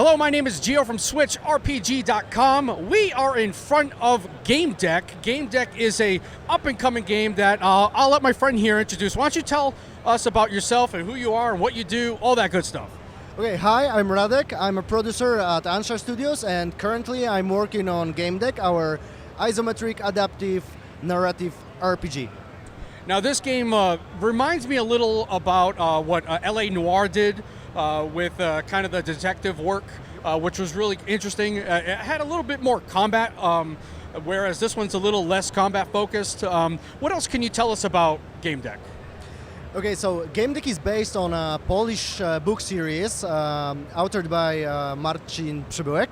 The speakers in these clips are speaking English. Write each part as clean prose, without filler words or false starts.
Hello, my name is Gio from SwitchRPG.com. We are in front of Gamedec. Gamedec is a up-and-coming game that I'll let my friend here introduce. Why don't you tell us about yourself and who you are and what you do, all that good stuff. Okay, hi, I'm Radek. I'm a producer at Answer Studios, and currently I'm working on Gamedec, our isometric adaptive narrative RPG. Now, this game reminds me a little about what LA Noire did with kind of the detective work, which was really interesting. It had a little bit more combat, whereas this one's a little less combat focused. What else can you tell us about Gamedec? Okay, so Gamedec is based on a Polish book series authored by Marcin Przybyłek,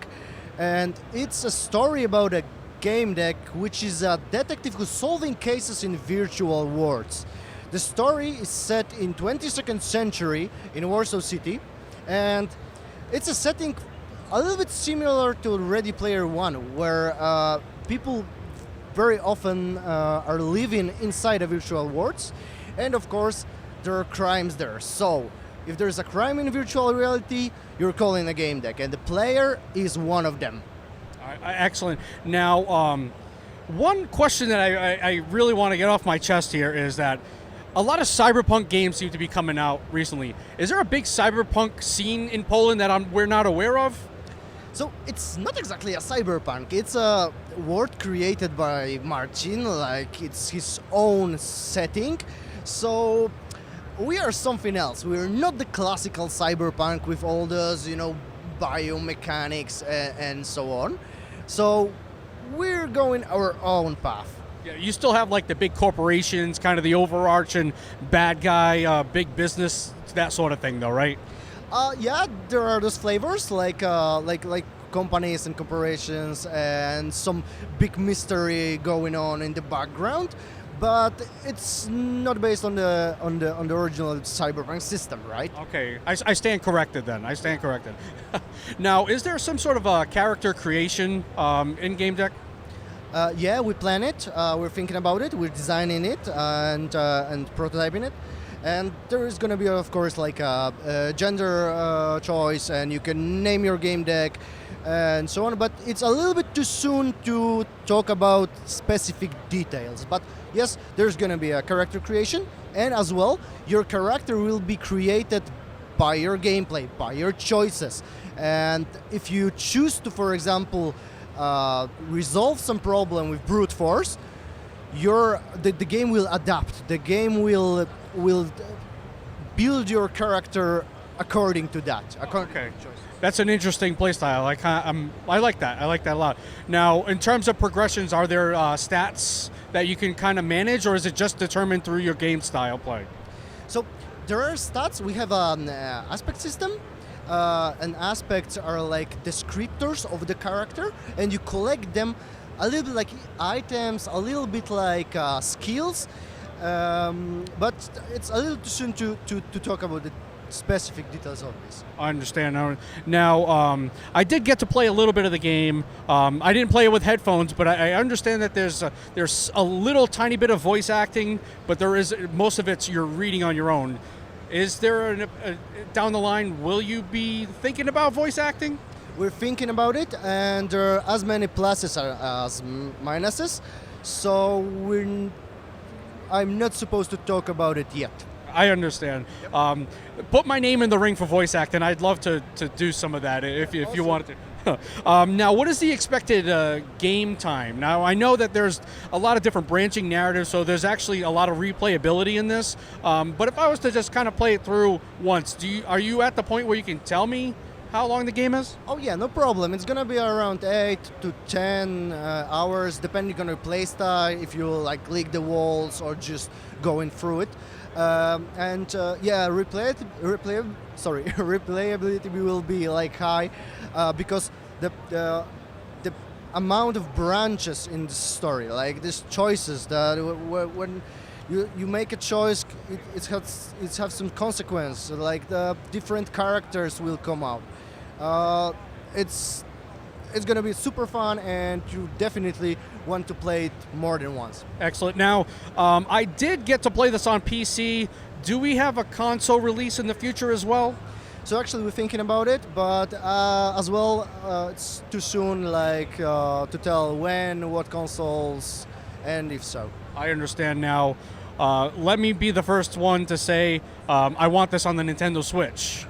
and it's a story about a Gamedec, which is a detective who's solving cases in virtual worlds. The story is set in 22nd century in Warsaw City, and it's a setting a little bit similar to Ready Player One, where people very often are living inside a virtual worlds, and of course there are crimes there. So if there's a crime in virtual reality, you're calling a Gamedec, and the player is one of them. Excellent. Now, one question that I really want to get off my chest here is that a lot of Cyberpunk games seem to be coming out recently. Is there a big Cyberpunk scene in Poland that we're not aware of? So it's not exactly a Cyberpunk. It's a world created by Marcin, like it's his own setting. So we are something else. We're not the classical Cyberpunk with all those, biomechanics and so on. So we're going our own path. Yeah, you still have like the big corporations, kind of the overarching bad guy, big business, that sort of thing, though, right? Yeah, there are those flavors like companies and corporations and some big mystery going on in the background, but it's not based on the original Cyberpunk system, right? Okay, I stand corrected then. I stand corrected. Now, is there some sort of a character creation in Gamedec? Yeah, we plan it. We're thinking about it. We're designing it and prototyping it. And there is going to be, of course, like a gender choice, and you can name your Gamedec and so on. But it's a little bit too soon to talk about specific details. But yes, there's going to be a character creation, and as well, your character will be created by your gameplay, by your choices. And if you choose to, for example, resolve some problem with brute force, the game will adapt. The game will build your character according to that. Okay, that's an interesting playstyle. I like that. I like that a lot. Now, in terms of progressions, are there stats that you can kind of manage, or is it just determined through your game style play? So there are stats. We have an aspect system. And aspects are like descriptors of the character, and you collect them a little bit like items, a little bit like skills, but it's a little too soon to talk about the specific details of this. I understand. Now, I did get to play a little bit of the game. I didn't play it with headphones, but I understand that there's a little tiny bit of voice acting, but most of it's you're reading on your own. Is there down the line, will you be thinking about voice acting? We're thinking about it, and there are as many pluses as minuses, so I'm not supposed to talk about it yet. I understand. Put my name in the ring for voice acting. I'd love to do some of that if you wanted to. Now, what is the expected game time? Now, I know that there's a lot of different branching narratives, so there's actually a lot of replayability in this. But if I was to just kind of play it through once, are you at the point where you can tell me how long the game is? Oh yeah, no problem. It's gonna be around 8 to 10 hours, depending on your playstyle, if you like lick the walls or just going through it. Yeah, replayability will be like high because the amount of branches in the story, like these choices that when you make a choice, it has some consequence. Like the different characters will come out. It's gonna be super fun, and you definitely want to play it more than once. Excellent. Now, I did get to play this on PC. Do we have a console release in the future as well? So actually we're thinking about it, but as well, it's too soon to tell when, what consoles, and if so. I understand now. Let me be the first one to say I want this on the Nintendo Switch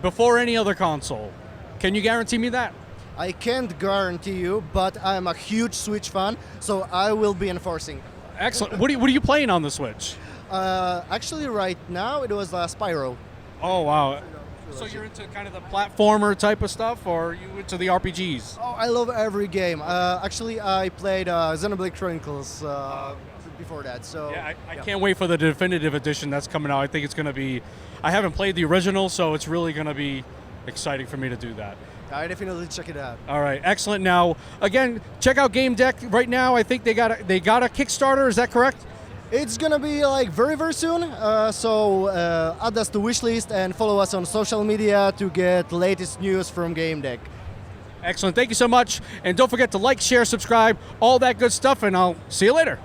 before any other console. Can you guarantee me that? I can't guarantee you, but I'm a huge Switch fan, so I will be enforcing. Excellent. What are you playing on the Switch? Actually, right now it was Spyro. Oh, wow. So you're into kind of the platformer type of stuff, or are you into the RPGs? Oh, I love every game. Actually, I played Xenoblade Chronicles before that. So yeah, I can't wait for the definitive edition that's coming out. I think it's going to be. I haven't played the original, so it's really going to be exciting for me to do that. I definitely check it out. All right, excellent. Now, again, check out Gamedec right now. I think they got a Kickstarter. Is that correct? It's gonna be very, very soon. So add us to wishlist and follow us on social media to get latest news from Gamedec. Excellent. Thank you so much. And don't forget to like, share, subscribe, all that good stuff, and I'll see you later.